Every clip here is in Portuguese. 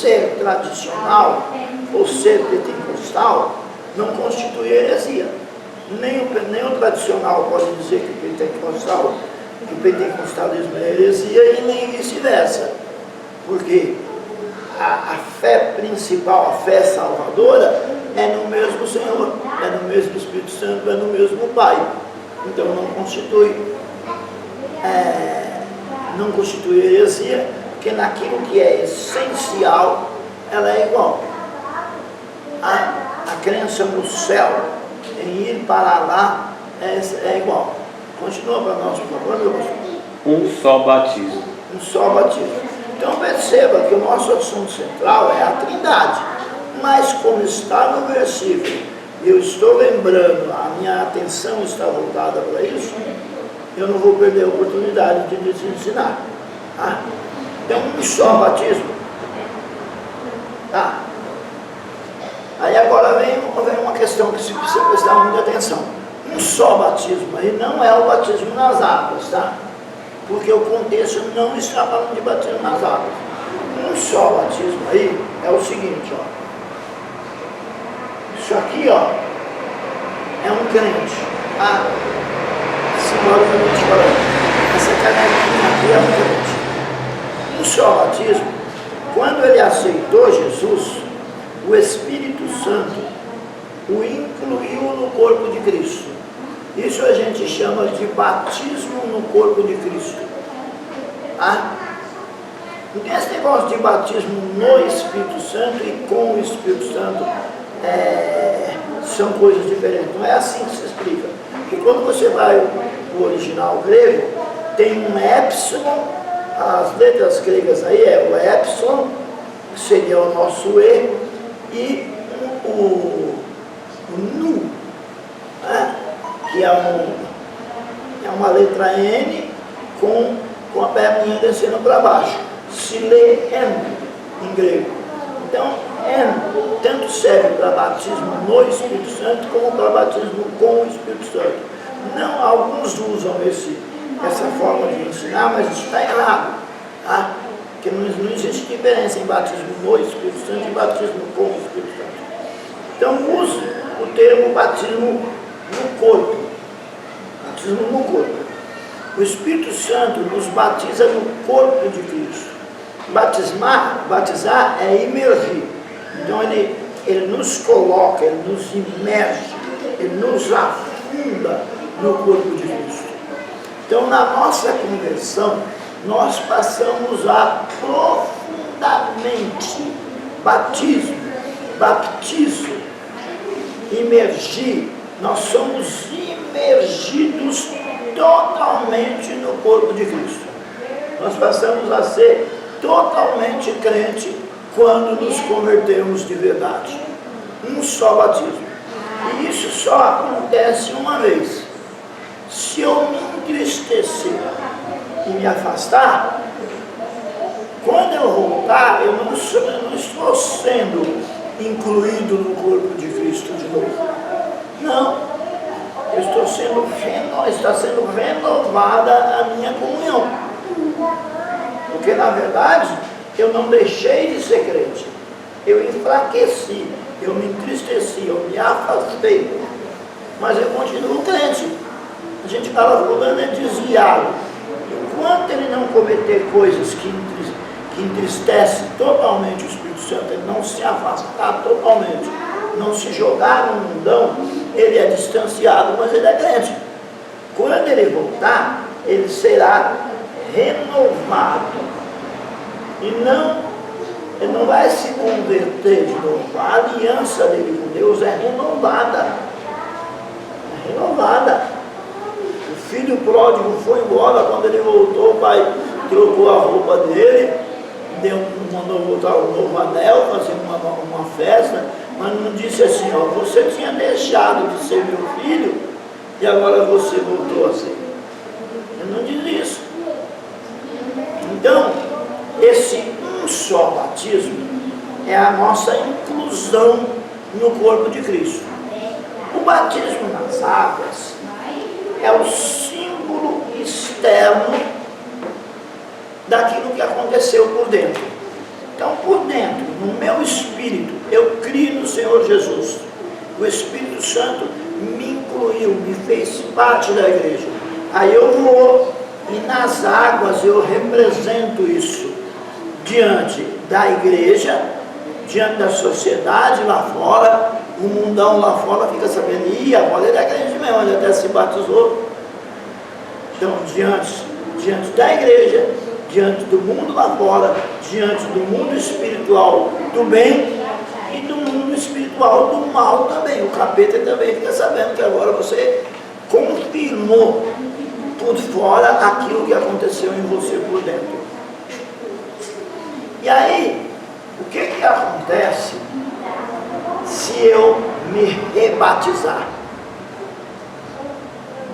ser tradicional ou ser pentecostal não constitui heresia. Nem o tradicional pode dizer que o pentecostalismo é heresia e nem vice-versa. Porque a fé principal, a fé salvadora, é no mesmo Senhor, é no mesmo Espírito Santo, é no mesmo Pai. Então não constitui heresia, porque naquilo que é essencial, ela é igual. A crença no céu, em ir para lá, é igual. Continua para nós, por favor, meu pastor. Um só batismo. Um só batismo. Então perceba que o nosso assunto central é a Trindade. Mas como está no versículo, eu estou lembrando, a minha atenção está voltada para isso, eu não vou perder a oportunidade de lhes ensinar. Tá? Então, um só batismo. Tá? Aí agora vem uma questão que se precisa prestar muita atenção. Um só batismo aí não é o batismo nas águas, tá? Porque o contexto não está falando de batismo nas águas. Um só batismo aí é o seguinte, ó. Isso aqui, ó, é um crente. Simbolicamente falando, essa canequinha aqui é um crente. Um só batismo, quando ele aceitou Jesus, o Espírito Santo o incluiu no corpo de Cristo. Isso a gente chama de batismo no corpo de Cristo. Então esse negócio de batismo no Espírito Santo e com o Espírito Santo são coisas diferentes. Não é assim que se explica. Porque quando você vai para o original grego, tem um épsilon, as letras gregas aí é o épsilon, que seria o nosso E, e o nu, que é uma letra N com a perninha descendo para baixo. Se lê N em grego. Então, N tanto serve para batismo no Espírito Santo como para batismo com o Espírito Santo. Não, alguns usam essa forma de ensinar, mas isso está errado. Tá? Porque não existe diferença em batismo no Espírito Santo e batismo com o Espírito Santo. Então, use o termo batismo no corpo. Batismo no corpo. O Espírito Santo nos batiza no corpo de Cristo. Batizar é imergir. Então ele nos coloca, ele nos imerge, ele nos afunda no corpo de Cristo. Então na nossa conversão, nós passamos a profundamente baptizo, imergir, nós somos imergidos totalmente no corpo de Cristo. Nós passamos a ser totalmente crente quando nos convertemos de verdade. Um só batismo. E isso só acontece uma vez. Se eu me entristecer e me afastar, quando eu voltar, eu não estou sendo incluído no corpo de Cristo de novo. Não. Está sendo renovada a minha comunhão. Porque na verdade eu não deixei de ser crente, eu enfraqueci, eu me entristeci, eu me afastei, mas eu continuo crente. A gente fala, fulano é desviado. Enquanto ele não cometer coisas que entristecem totalmente o Espírito Santo, ele não se afastar totalmente, não se jogar no mundão, ele é distanciado, mas ele é crente. Quando ele voltar, ele será renovado. E ele não vai se converter de novo. A aliança dele com Deus é renovada. É renovada. O filho pródigo foi embora, quando ele voltou, o pai trocou a roupa dele, mandou botar um novo anel, fazer uma festa, mas não disse assim, ó, você tinha deixado de ser meu filho e agora você voltou a ser. Ele não diz isso. Então, esse um só batismo é a nossa inclusão no corpo de Cristo. O batismo nas águas é o símbolo externo daquilo que aconteceu por dentro. Então, por dentro, no meu espírito, eu crio no Senhor Jesus. O Espírito Santo me incluiu, me fez parte da igreja. Aí eu vou e nas águas eu represento isso diante da igreja, diante da sociedade lá fora. O mundão lá fora fica sabendo, ih, agora ele é crente mesmo, ele até se batizou. Então, diante da igreja, diante do mundo lá fora, diante do mundo espiritual do bem e do mundo espiritual do mal também. O capeta também fica sabendo que agora você confirmou por fora aquilo que aconteceu em você por dentro. E aí, o que acontece se eu me rebatizar?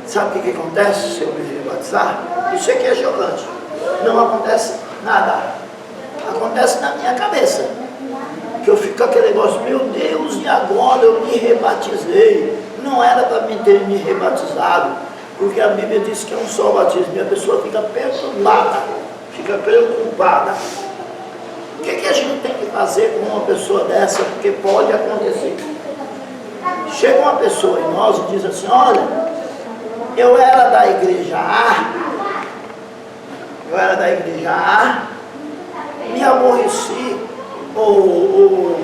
Sabe o que acontece se eu me rebatizar? Isso aqui é chocante. Não acontece nada. Acontece na minha cabeça. Que eu fico com aquele negócio, meu Deus, e agora eu me rebatizei. Não era para mim ter me rebatizado, porque a Bíblia diz que é um só batismo. E a pessoa fica perturbada, fica preocupada. O que a gente tem que fazer com uma pessoa dessa? Porque pode acontecer. Chega uma pessoa em nós e diz assim, olha, eu era da igreja A, me aborreci, ou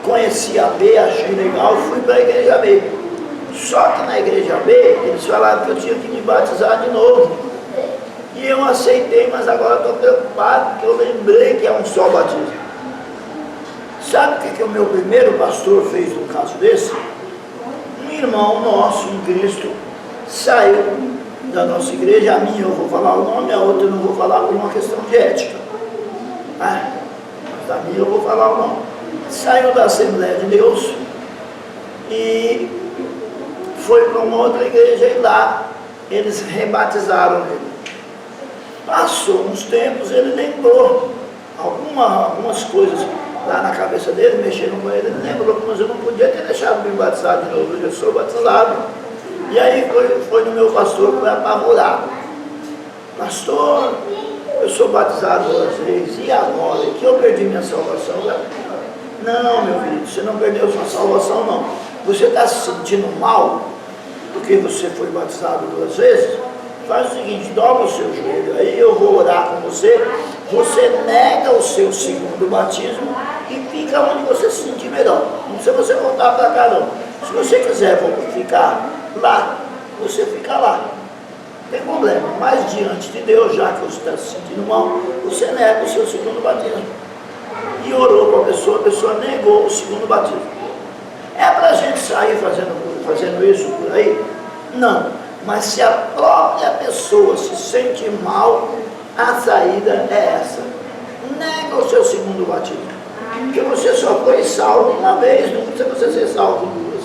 conheci a B, achei legal, fui para a igreja B. Só que na igreja B, eles falaram que eu tinha que me batizar de novo. E eu aceitei, mas agora estou preocupado, porque eu lembrei que é um só batismo. Sabe o que o meu primeiro pastor fez no caso desse? Um irmão nosso em Cristo saiu da nossa igreja, a minha eu vou falar o nome, a outra eu não vou falar por uma questão de ética. Mas a minha eu vou falar o nome. Saiu da Assembleia de Deus e foi para uma outra igreja e lá eles rebatizaram ele. Passou uns tempos, ele lembrou algumas coisas lá na cabeça dele, mexeram com ele lembrou, mas eu não podia ter deixado me batizar de novo, eu sou batizado. E aí foi no meu pastor, foi apavorado. Pastor, eu sou batizado 2 vezes, e agora? Que eu perdi minha salvação? Não, meu querido, você não perdeu sua salvação, não. Você está se sentindo mal porque você foi batizado 2 vezes? Faz o seguinte, dobra o seu joelho, aí eu vou orar com você, você nega o seu segundo batismo e fica onde você se sentir melhor. Não precisa você voltar para cá, não. Se você quiser ficar lá, você fica lá. Não tem problema. Mas diante de Deus, já que você está se sentindo mal, você nega o seu segundo batismo. E orou com a pessoa negou o segundo batismo. É para a gente sair fazendo isso por aí? Não. Mas se a própria pessoa se sente mal, a saída é essa. Nega o seu segundo batismo. Porque você só foi salvo uma vez, não precisa você ser salvo 2.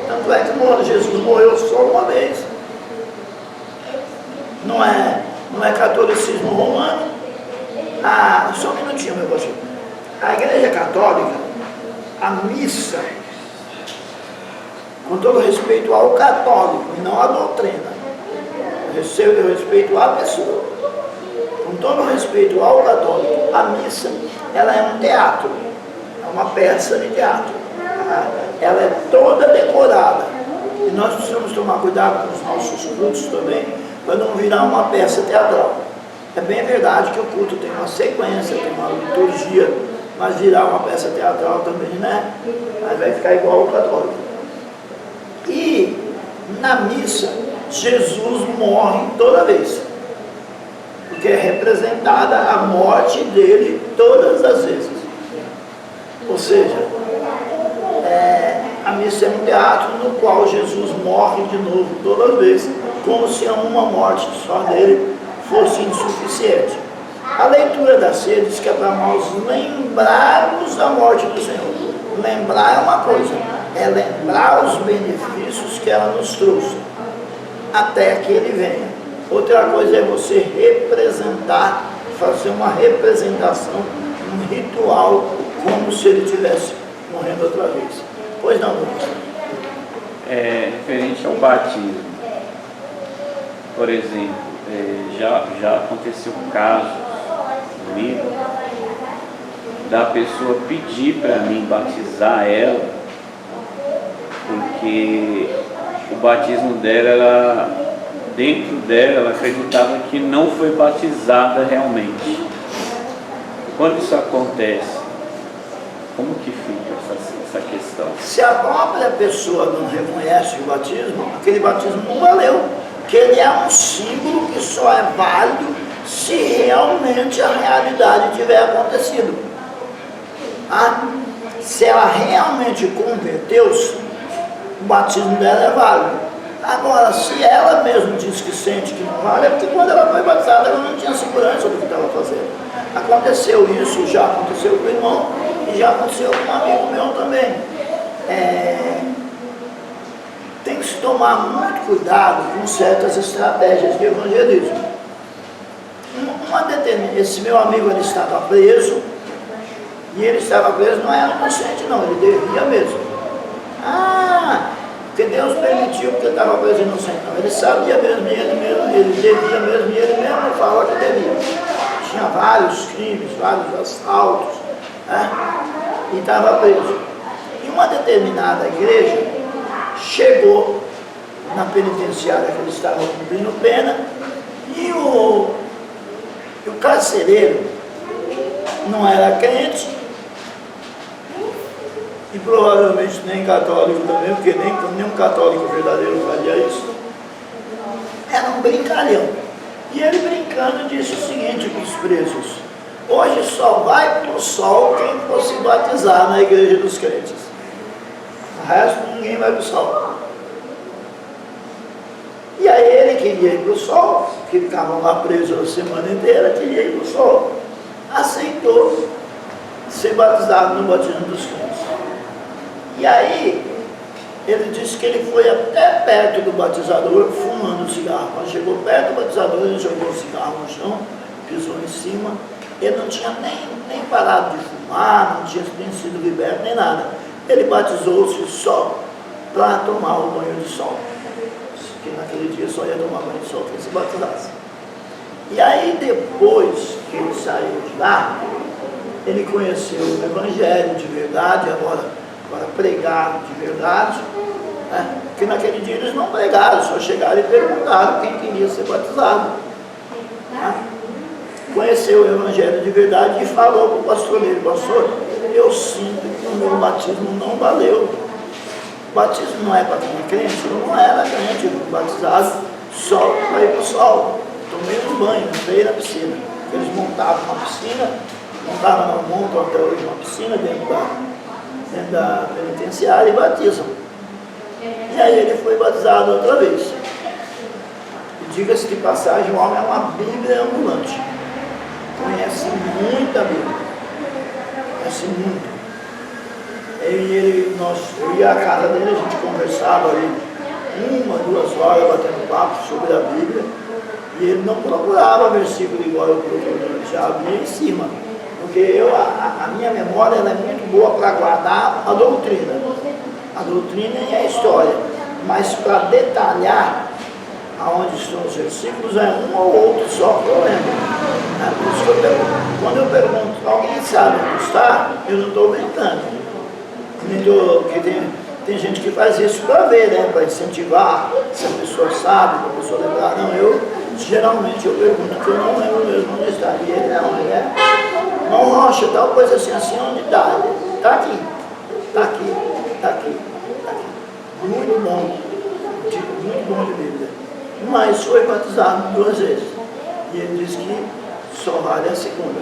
Tanto é que Jesus morreu só uma vez. Não é catolicismo romano. Só um minutinho, meu pastor. A igreja católica, a missa, com todo respeito ao católico e não à doutrina, eu respeito à pessoa, com todo respeito ao católico, a missa, ela é um teatro, é uma peça de teatro, ela é toda decorada, e nós precisamos tomar cuidado com os nossos cultos também, para não virar uma peça teatral. É bem verdade que o culto tem uma sequência, tem uma liturgia, mas virar uma peça teatral também, né? Aí vai ficar igual ao católico. E na missa, Jesus morre toda vez, porque é representada a morte dele todas as vezes. Ou seja, a missa é um teatro no qual Jesus morre de novo toda vez, como se uma morte só dele fosse insuficiente. A leitura da ceia diz que é para nós lembrarmos da morte do Senhor. Lembrar é uma coisa, é lembrar os benefícios que ela nos trouxe, até que ele venha. Outra coisa é você representar, fazer uma representação, um ritual, como se ele estivesse morrendo outra vez. Pois não, Lucas? Referente ao batismo, por exemplo, já aconteceu casos comigo da pessoa pedir para mim batizar ela, porque o batismo dela, dentro dela, ela acreditava que não foi batizada realmente. Quando isso acontece, como que fica essa questão? Se a própria pessoa não reconhece o batismo, aquele batismo não valeu, porque ele é um símbolo que só é válido se realmente a realidade tiver acontecido. Se ela realmente converteu-se, o batismo dela é válido. Agora, se ela mesma diz que sente que não vale, é porque quando ela foi batizada, ela não tinha segurança do que estava fazendo. Aconteceu isso, já aconteceu com o irmão, e já aconteceu com um amigo meu também. Tem que se tomar muito cuidado com certas estratégias de evangelismo. Esse meu amigo, ele estava preso, e ele estava preso, não era inocente não, ele devia mesmo. Porque Deus permitiu que ele estava preso inocente, não, ele sabia mesmo, ele devia mesmo, e ele mesmo falou que devia. Tinha vários crimes, vários assaltos, e estava preso. E uma determinada igreja chegou na penitenciária que ele estava cumprindo pena, e o carcereiro não era crente, e provavelmente nem católico também, porque nenhum católico verdadeiro faria isso. Era um brincalhão. E ele brincando disse o seguinte para os presos: hoje só vai para o sol quem for se batizar na igreja dos crentes. O resto ninguém vai para o sol. E aí ele queria ir para o sol, porque ficavam lá presos a semana inteira, queria ir para o sol. Aceitou ser batizado no batismo dos crentes. E aí, ele disse que ele foi até perto do batizador, fumando cigarro. Quando chegou perto do batizador, ele jogou o cigarro no chão, pisou em cima. Ele não tinha nem parado de fumar, não tinha nem sido liberto, nem nada. Ele batizou-se só para tomar o banho de sol. Que naquele dia só ia tomar banho de sol quem se batizasse. E aí, depois que ele saiu de lá, ele conheceu o Evangelho de verdade, agora pregaram de verdade, porque naquele dia eles não pregaram, só chegaram e perguntaram quem queria ser batizado. Conheceu o Evangelho de verdade e falou para o pastor dele: pastor, eu sinto que o meu batismo não valeu. O batismo não é para quem é crente, eu não era crente, batizado só para ir para o sol. Tomei um banho, entrei na piscina. Eles montavam uma piscina, montam até hoje uma piscina dentro da penitenciária e batizam. E aí ele foi batizado outra vez. E diga-se de passagem, o homem é uma Bíblia ambulante. Conhece muita Bíblia. Conhece muito. Eu ia à casa dele, a gente conversava ali 1-2 horas batendo papo sobre a Bíblia. E ele não procurava versículo igual eu procuro, já abria em cima. Porque a minha memória ela é muito boa para guardar a doutrina e a história, mas para detalhar aonde estão os versículos é um ou outro só que eu lembro. Por isso que eu pergunto, quando eu pergunto, alguém sabe onde está, eu não estou brincando. Porque tem gente que faz isso para ver, né? Para incentivar, se a pessoa sabe, para a pessoa lembrar. Não, geralmente eu pergunto, porque eu não lembro mesmo onde está. E ele não, ele é Não Rocha, tal coisa assim, onde está? Está aqui, está aqui, está aqui, está aqui. Muito bom, muito bom de Bíblia. Mas foi batizado 2 vezes. E ele diz que só vale a segunda.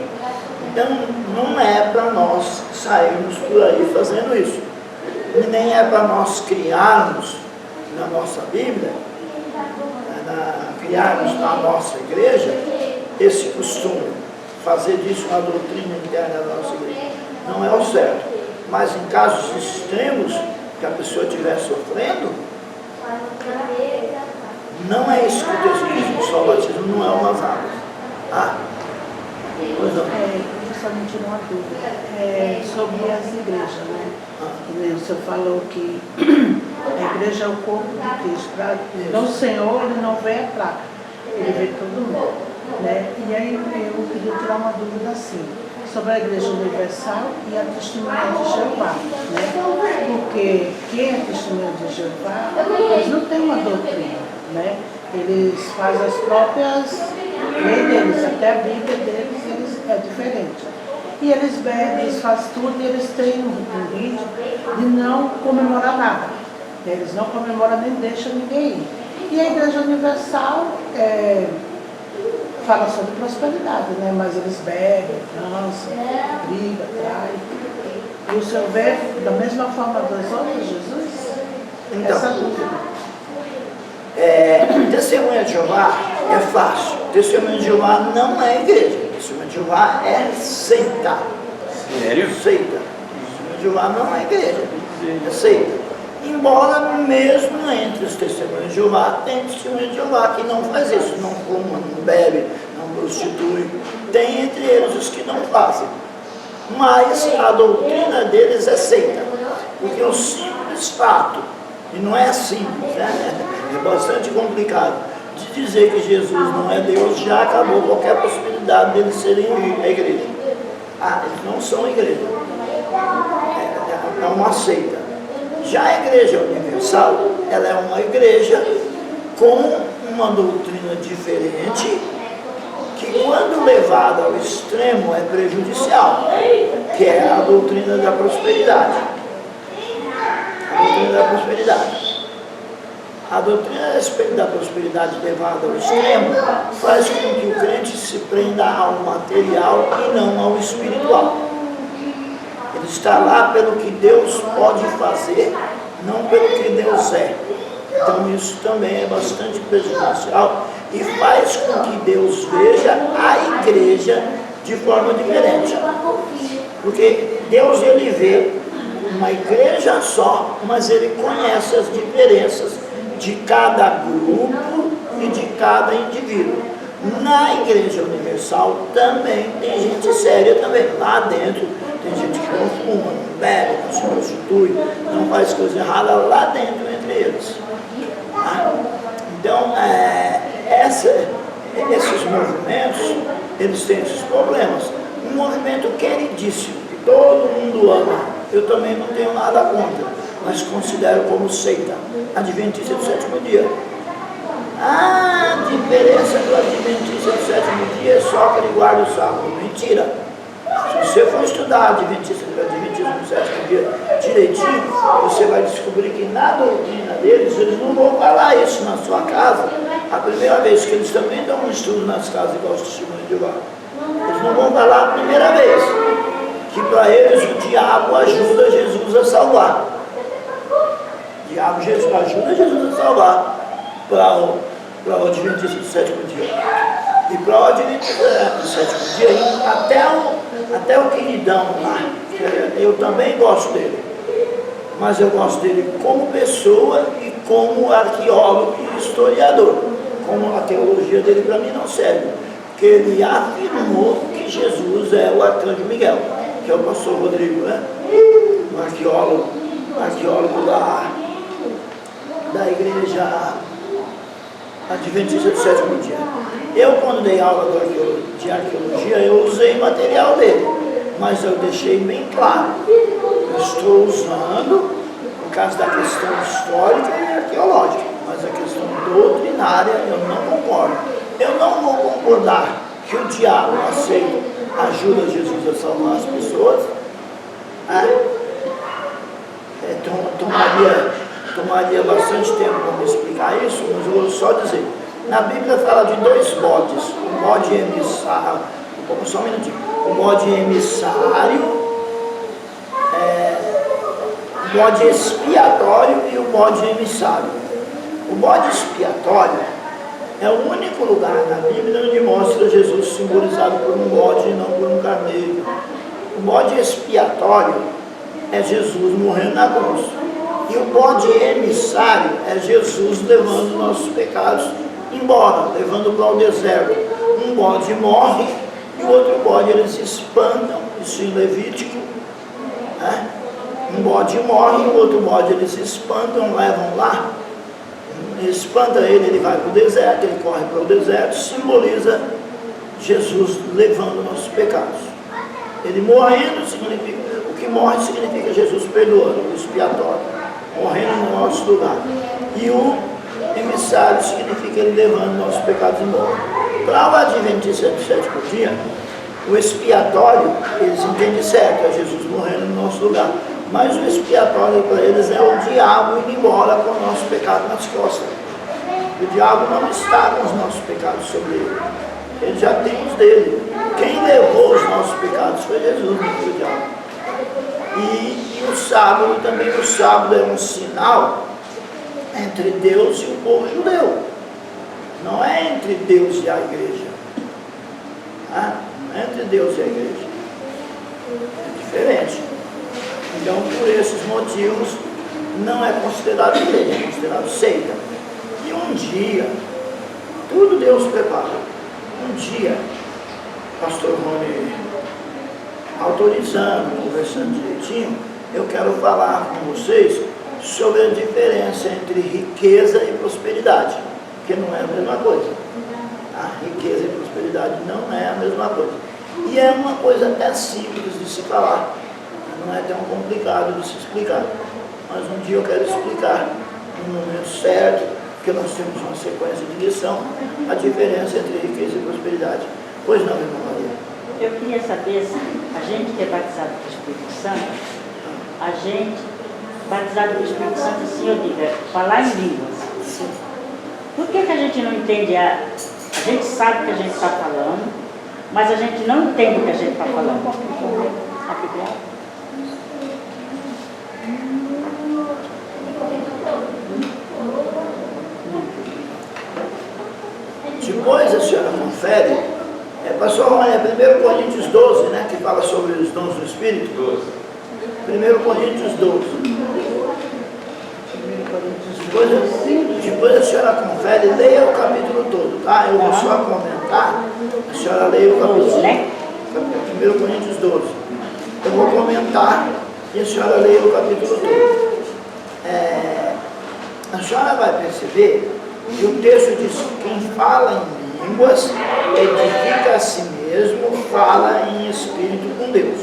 Então, não é para nós sairmos por aí fazendo isso. E nem é para nós criarmos na nossa Bíblia, criarmos na nossa igreja, esse costume. Fazer disso uma doutrina interna da nossa igreja. Não é o certo. Mas em casos extremos, que a pessoa estiver sofrendo, não é isso que o texto diz, só o batismo não é umas águas. Pois não. Eu só me tirou uma dúvida sobre as igrejas, né? O senhor falou que a igreja é o corpo de Cristo. Para o Senhor, ele não vê a placa, ele vê todo mundo. Né? E aí eu queria tirar uma dúvida assim: sobre a Igreja Universal e a Testemunha de Jeová, né? Porque quem é Testemunha de Jeová, eles não têm uma doutrina, né? Eles fazem as próprias leis deles, até a Bíblia deles é diferente. E eles bebem, eles fazem tudo e eles têm um vídeo de não comemorar nada. Eles não comemoram nem deixam ninguém ir. E a Igreja Universal fala sobre prosperidade, né? Mas eles bebem, dançam, brigam, traem. E o senhor vê da mesma forma das outras, Jesus? Então, Essa dúvida. Testemunha de Jeová é fácil. Testemunha de Jeová não é igreja. Testemunha de Jeová é seita. Sério? Seita. Testemunha de Jeová não é igreja. É seita. Embora mesmo entre os testemunhos de Jeová, tem testemunha de Jeová que não faz isso, não fuma, não bebe, não prostitui. Tem entre eles os que não fazem. Mas a doutrina deles é seita. Porque o simples fato, e não é simples, né? É bastante complicado, de dizer que Jesus não é Deus, já acabou qualquer possibilidade deles serem a igreja. Eles não são igreja. É uma seita. Já a Igreja Universal, ela é uma igreja com uma doutrina diferente, que quando levada ao extremo é prejudicial, que é a doutrina da prosperidade. A doutrina da prosperidade. A doutrina da prosperidade levada ao extremo faz com que o crente se prenda ao material e não ao espiritual. Ele está lá pelo que Deus pode fazer, não pelo que Deus é. Então isso também é bastante prejudicial e faz com que Deus veja a igreja de forma diferente. Porque Deus, ele vê uma igreja só, mas ele conhece as diferenças de cada grupo e de cada indivíduo. Na Igreja Universal também tem gente séria também, lá dentro tem gente que não fuma, não bebe, não se prostitui, não faz coisa errada lá dentro entre eles. Então, esses movimentos, eles têm esses problemas. Um movimento queridíssimo, que todo mundo ama, eu também não tenho nada contra, mas considero como seita, Adventista do sétimo dia. A diferença do Adventista do sétimo dia é só que ele guarda o sábado. Mentira! Se você for estudar Adventista do sétimo dia direitinho, você vai descobrir que na doutrina deles, eles não vão falar isso na sua casa. A primeira vez que eles também dão um estudo nas casas igual os testemunhos de Jeová. Eles não vão falar a primeira vez que para eles o diabo ajuda Jesus a salvar. O diabo ajuda Jesus a salvar para o Adventista do sétimo dia. E para o Adventista do sétimo dia, até o queridão lá, eu também gosto dele. Mas eu gosto dele como pessoa e como arqueólogo e historiador. Como a teologia dele para mim não serve. Porque ele afirmou que Jesus é o arcanjo Miguel, que é o pastor Rodrigo, né? Um arqueólogo da igreja Adventista do sétimo dia. Eu, quando dei aula de arqueologia, eu usei material dele, mas eu deixei bem claro, eu estou usando por causa da questão histórica e arqueológica, mas a questão doutrinária eu não concordo. Eu não vou concordar que o diabo ajuda Jesus a salvar as pessoas. Tomaria bastante tempo para me explicar isso, mas eu vou só dizer. Na Bíblia fala de dois bodes, o bode emissário, só um minutinho, o bode emissário, o bode expiatório e o bode emissário. O bode expiatório é o único lugar na Bíblia onde mostra Jesus simbolizado por um bode e não por um carneiro. O bode expiatório é Jesus morrendo na cruz. E o bode emissário é Jesus levando nossos pecados embora, levando para o deserto. Um bode morre e o outro bode eles espantam, isso em Levítico. Né? Um bode morre e o outro bode eles espantam, levam lá. Espanta ele vai para o deserto, ele corre para o deserto, simboliza Jesus levando nossos pecados. Ele morrendo significa, o que morre significa Jesus perdoando, o expiatório, morrendo no nosso lugar. E o emissário significa ele levando nossos pecados embora. Para o Adventista do sétimo dia, o expiatório, eles entendem certo, é Jesus morrendo no nosso lugar. Mas o expiatório para eles é o diabo indo embora com o nosso pecado nas costas. O diabo não está com os nossos pecados sobre ele. Ele já tem os dele. Quem levou os nossos pecados foi Jesus, não foi o diabo. E o sábado também, o sábado é um sinal entre Deus e o povo judeu. Não é entre Deus e a igreja. Não é entre Deus e a igreja. É diferente. Então, por esses motivos, não é considerado igreja, é considerado seita. E um dia, tudo Deus prepara. Um dia, pastor Rony, autorizando, conversando direitinho, eu quero falar com vocês sobre a diferença entre riqueza e prosperidade, que não é a mesma coisa. A riqueza e prosperidade não é a mesma coisa. E é uma coisa até simples de se falar, não é tão complicado de se explicar. Mas um dia eu quero explicar, no momento certo, porque nós temos uma sequência de lição, a diferença entre riqueza e prosperidade. Pois não, irmã Maria? Eu queria saber se a gente que é batizado com o Espírito Santo, a gente, batizado com o Espírito Santo, assim eu digo, é falar em línguas. Sim. Por que a gente não entende a gente sabe o que a gente está falando, mas a gente não entende o que a gente está falando? Depois a senhora confere, pastor Rony, é 1 Coríntios 12, né, que fala sobre os dons do Espírito. 1 Coríntios 12. Depois a senhora confere, leia o capítulo todo, tá? Eu vou só comentar, a senhora leia o capítulo 1 Coríntios 12. Eu vou comentar e a senhora leia o capítulo todo. A senhora vai perceber que o texto diz que quem fala em línguas edifica a si mesmo, fala em espírito com Deus.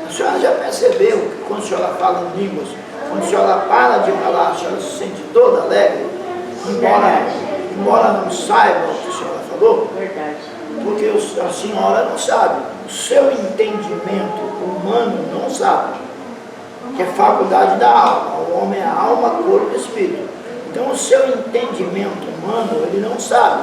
A senhora já percebeu que quando a senhora fala em línguas, quando a senhora para de falar, a senhora se sente toda alegre, embora não saiba o que a senhora falou? Verdade. Porque a senhora não sabe, o seu entendimento humano não sabe, que é faculdade da alma. O homem é alma, corpo e espírito. Então o seu entendimento humano, ele não sabe.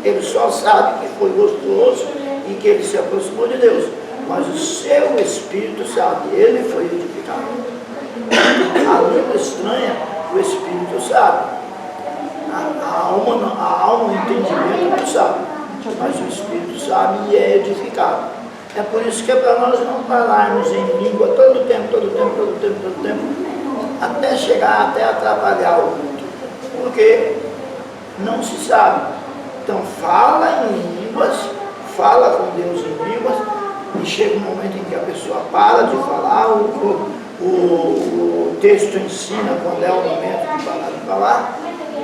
Ele só sabe que foi gostoso e que ele se aproximou de Deus. Mas o seu espírito sabe, ele foi edificado. A língua estranha, o espírito sabe. A alma, o entendimento não sabe. Mas o espírito sabe e é edificado. É por isso que é para nós não falarmos em língua todo tempo, até chegar, até atrapalhar o culto. Porque não se sabe. Então fala em línguas, fala com Deus em línguas, e chega um momento em que a pessoa para de falar, o texto ensina quando é o momento de parar de falar,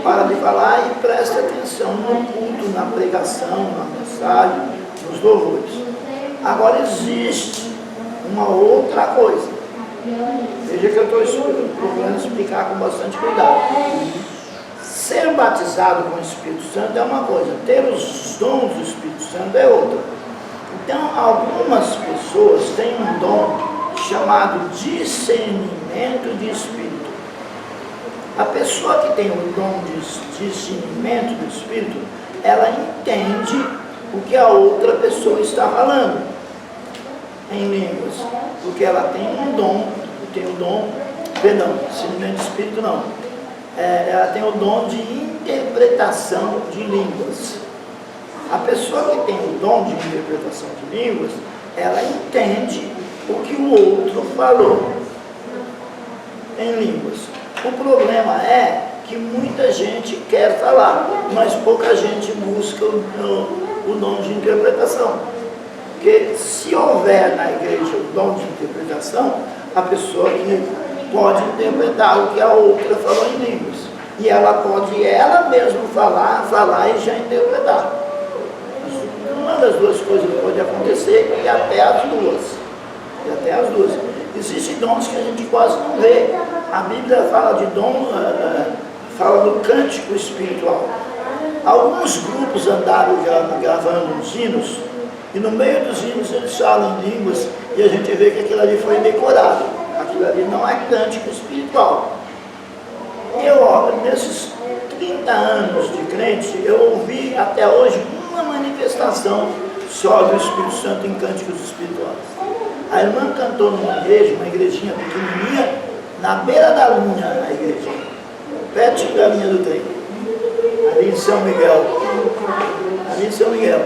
para de falar e presta atenção no culto, na pregação, na mensagem, nos louvores. Agora existe uma outra coisa. Veja que eu estou procurando explicar com bastante cuidado. Ser batizado com o Espírito Santo é uma coisa, ter os dons do Espírito Santo é outra. Então, algumas pessoas têm um dom chamado discernimento de Espírito. A pessoa que tem o dom de discernimento do Espírito, ela entende o que a outra pessoa está falando em línguas, porque ela tem um dom, discernimento de Espírito não. Ela tem o dom de interpretação de línguas. A pessoa que tem o dom de interpretação de línguas, ela entende o que o outro falou em línguas. O problema é que muita gente quer falar, mas pouca gente busca o dom de interpretação. Porque se houver na igreja o dom de interpretação, a pessoa que pode interpretar o que a outra falou em línguas. E ela pode ela mesma falar e já interpretar. Uma das duas coisas pode acontecer, e até as duas. e até as duas. Existem dons que a gente quase não vê. A Bíblia fala de dom, fala do cântico espiritual. Alguns grupos andaram gravando uns hinos, e no meio dos hinos eles falam em línguas, e a gente vê que aquilo ali foi decorado. Aquilo ali não é cântico espiritual. Eu, nesses 30 anos de crente, eu ouvi até hoje uma manifestação só do Espírito Santo em cânticos espirituais. A irmã cantou numa igreja, uma igrejinha pequenininha, na beira da linha, a igreja, perto da linha do trem, ali em São Miguel. Ali em São Miguel.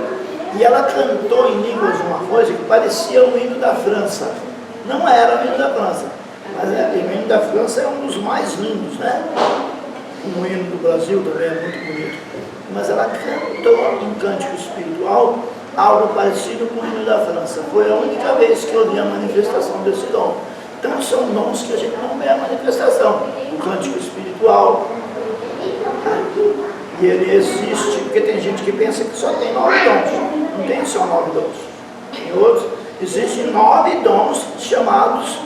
E ela cantou em línguas uma coisa que parecia o hino da França. Não era o hino da França, mas o hino da França é um dos mais lindos, né? O hino do Brasil também é muito bonito. Mas ela cantou em cântico espiritual algo parecido com o hino da França. Foi a única vez que eu vi a manifestação desse dom. Então são dons que a gente não vê a manifestação. O cântico espiritual, e ele existe, porque tem gente que pensa que só tem 9 dons. Não tem só 9 dons. Tem outros. Existem 9 dons chamados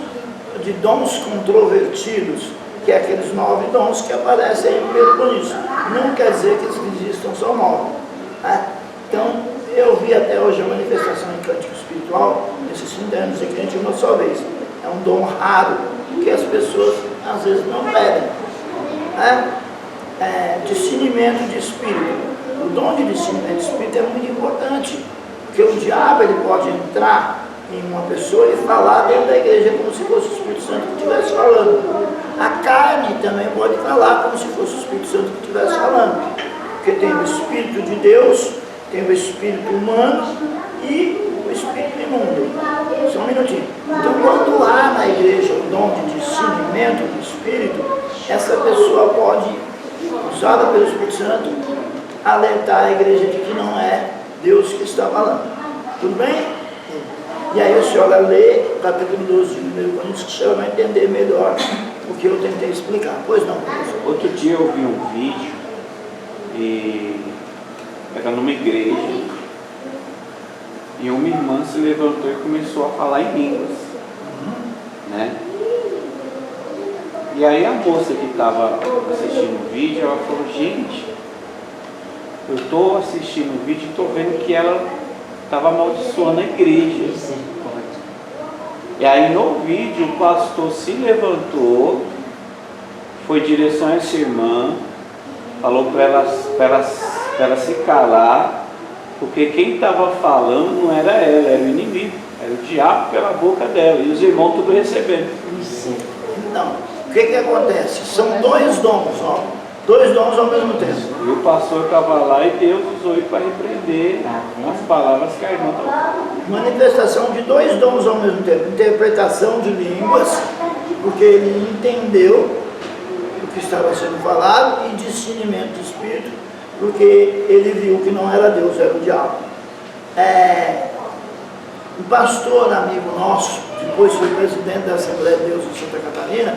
de dons controvertidos, que é aqueles 9 dons que aparecem em Peloponneso. Não quer dizer que existam só 9. Né? Então, eu vi até hoje a manifestação em cântico espiritual, nesses 30 anos de crente, uma só vez. É um dom raro, que as pessoas às vezes não pedem. Né? Discernimento de espírito. O dom de discernimento de espírito é muito importante, porque o diabo ele pode entrar em uma pessoa e falar dentro da igreja como se fosse o Espírito Santo que estivesse falando. A carne também pode falar como se fosse o Espírito Santo que estivesse falando, porque tem o Espírito de Deus, tem o Espírito humano e o Espírito imundo. Só um minutinho. Então, quando há na igreja o dom de discernimento do Espírito, essa pessoa pode, usada pelo Espírito Santo, alertar a igreja de que não é Deus que está falando. Tudo bem? E aí a senhora lê o capítulo 12 de 1 Coríntios, que a senhora vai entender melhor o que eu tentei explicar. Pois não, professor? Outro dia eu vi um vídeo e era numa igreja e uma irmã se levantou e começou a falar em línguas, né? E aí a moça que estava assistindo o vídeo, ela falou: gente, eu estou assistindo o vídeo e estou vendo que ela estava amaldiçoando a igreja. E aí no vídeo o pastor se levantou, foi em direção a essa irmã, falou para ela se calar, porque quem estava falando não era ela, era o inimigo, era o diabo pela boca dela, e os irmãos tudo recebendo. Então, o que acontece? São 2 dons, ó. 2 dons ao mesmo tempo. E o pastor estava lá e Deus usou ele para repreender as palavras que a irmã estava. Manifestação de 2 dons ao mesmo tempo. Interpretação de línguas, porque ele entendeu o que estava sendo falado, e discernimento de espírito, porque ele viu que não era Deus, era o diabo. Um pastor amigo nosso, depois foi presidente da Assembleia de Deus de Santa Catarina,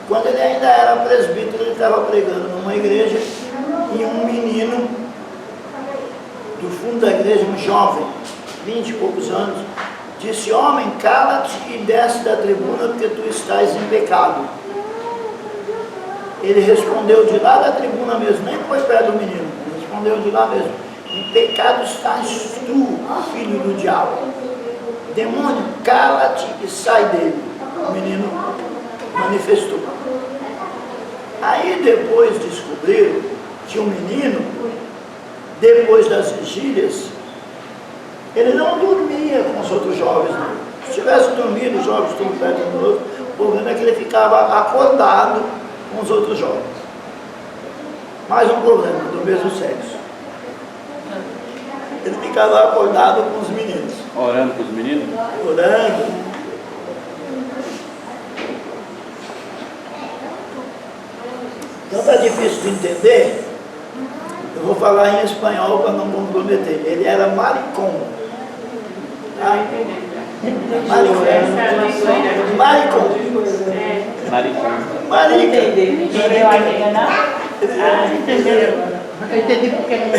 quando ele ainda era presbítero, ele estava pregando numa igreja, e um menino do fundo da igreja, um jovem, 20 e poucos anos, disse: homem, cala-te e desce da tribuna, porque tu estás em pecado. Ele respondeu de lá da tribuna mesmo, nem foi perto do menino, ele respondeu de lá mesmo: em pecado estás tu, filho do diabo. Demônio, cala-te e sai dele. O menino manifestou. Aí depois descobriram que o menino, depois das vigílias, ele não dormia com os outros jovens, não. Se tivesse dormido, os jovens tudo perto um do outro, o problema é que ele ficava acordado com os outros jovens. Mais um problema do mesmo sexo. Ele ficava acordado com os meninos. Orando com os meninos? Orando. Então está difícil de entender. Eu vou falar em espanhol para não comprometer. Ele era maricom. Maricom. Maricom. Maricom. Entendeu a minha, não? Entendeu? Eu entendi porque ele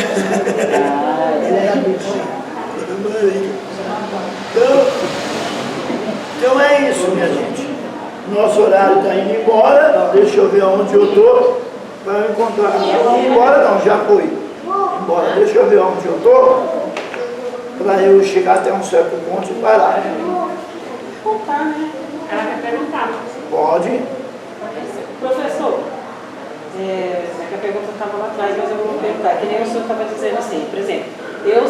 era bicho. Então, Então é isso, minha gente. Nosso horário está indo embora. Deixa eu ver onde eu estou para eu encontrar. Não, embora não, já fui. Embora, deixa eu ver onde eu estou para eu chegar até um certo ponto e parar. Contar, né? Ela quer perguntar. Pode? Professor, é que a pergunta estava lá atrás, mas eu vou perguntar. Que nem o senhor estava dizendo assim, por exemplo, eu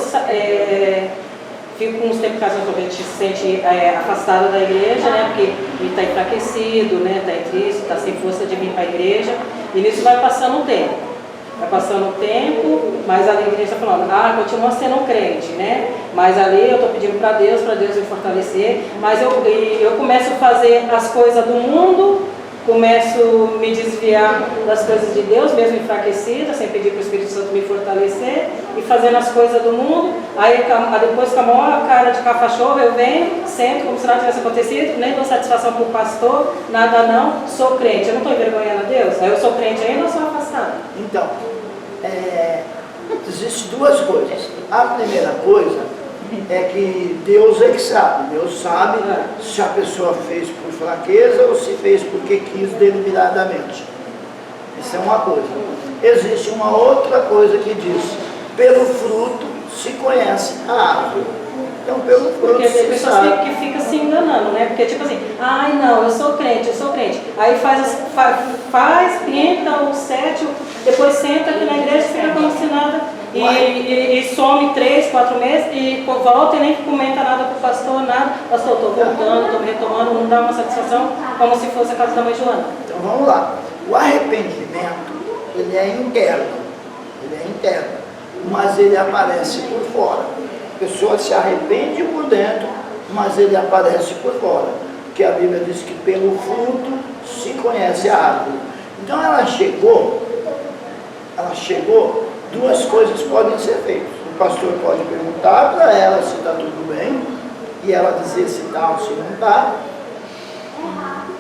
fico uns tempos caso a gente se sente afastado da igreja, né? Porque ele está enfraquecido, né? Está em Cristo, está sem força de vir para a igreja. E nisso vai passando o tempo. Vai passando o tempo, mas a igreja está falando, continua sendo um crente, né? Mas ali eu estou pedindo para Deus me fortalecer, mas eu começo a fazer as coisas do mundo, começo a me desviar das coisas de Deus, mesmo enfraquecida, sem pedir para o Espírito Santo me fortalecer, e fazendo as coisas do mundo. Aí depois com a maior cara de cafachorro eu venho, sento como se nada tivesse acontecido, nem dou satisfação para o pastor, nada não, sou crente. Eu não estou envergonhando a Deus? Aí eu sou crente ainda ou sou afastado? Então, existem duas coisas. A primeira coisa é que Deus é que sabe. Deus sabe se a pessoa fez por fraqueza ou se fez porque quis deliberadamente. Isso é uma coisa. Existe uma outra coisa que diz: pelo fruto se conhece a árvore. Então, pelo fruto porque tem se pessoas sabe. que ficam se enganando, né? Porque tipo assim, não, eu sou crente. Aí faz pinta o 7, depois senta aqui na igreja, fica como se nada, e some 3, 4 meses, e volta e nem comenta nada pro pastor, nada. Pastor, estou voltando, estou me retomando, não dá uma satisfação, como se fosse a casa da mãe Joana. Então vamos lá. O arrependimento, ele é interno, mas ele aparece por fora. A pessoa se arrepende por dentro, mas ele aparece por fora. Porque a Bíblia diz que pelo fruto se conhece a árvore. Então ela chegou, duas coisas podem ser feitas. O pastor pode perguntar para ela se está tudo bem, e ela dizer se está ou se não está.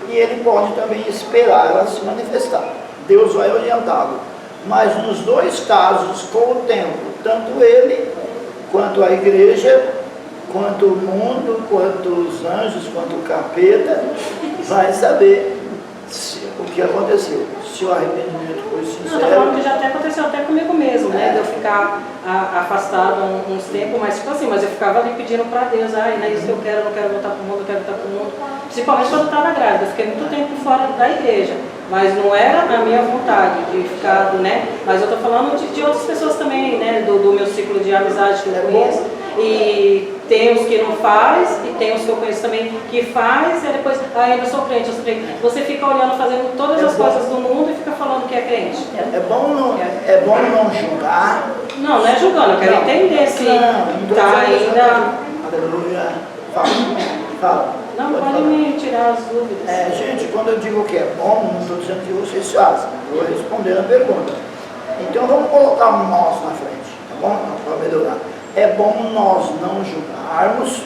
E ele pode também esperar ela se manifestar. Deus vai orientá-lo. Mas nos dois casos, com o tempo, tanto ele, quanto a igreja, quanto o mundo, quanto os anjos, quanto o capeta, vai saber o que aconteceu. Se o arrependimento foi Não, sincero. estou falando que já até aconteceu até comigo mesmo, né? De eu ficar afastado uns tempos, mas tipo assim, mas eu ficava ali pedindo para Deus, não é isso que eu quero, não quero voltar para o mundo, eu quero voltar para o mundo. Principalmente quando eu estava grávida, eu fiquei muito tempo fora da igreja, mas não era a minha vontade de ficar, né? Mas eu estou falando de outras pessoas também, né? Do meu ciclo de amizade que eu conheço. E tem os que não faz, e tem os que eu conheço também que faz, e depois, eu sou crente, eu sou crente. Você fica olhando, fazendo todas as coisas do mundo e fica falando que é crente. É bom não julgar. Não é julgando, eu quero entender se está ainda... Aleluia. Fala. Não, pode me tirar as dúvidas. Gente, quando eu digo que é bom, não estou dizendo que vocês fazem. Estou respondendo a pergunta. Então vamos colocar um nós na frente, tá bom? Para melhorar. É bom nós não julgarmos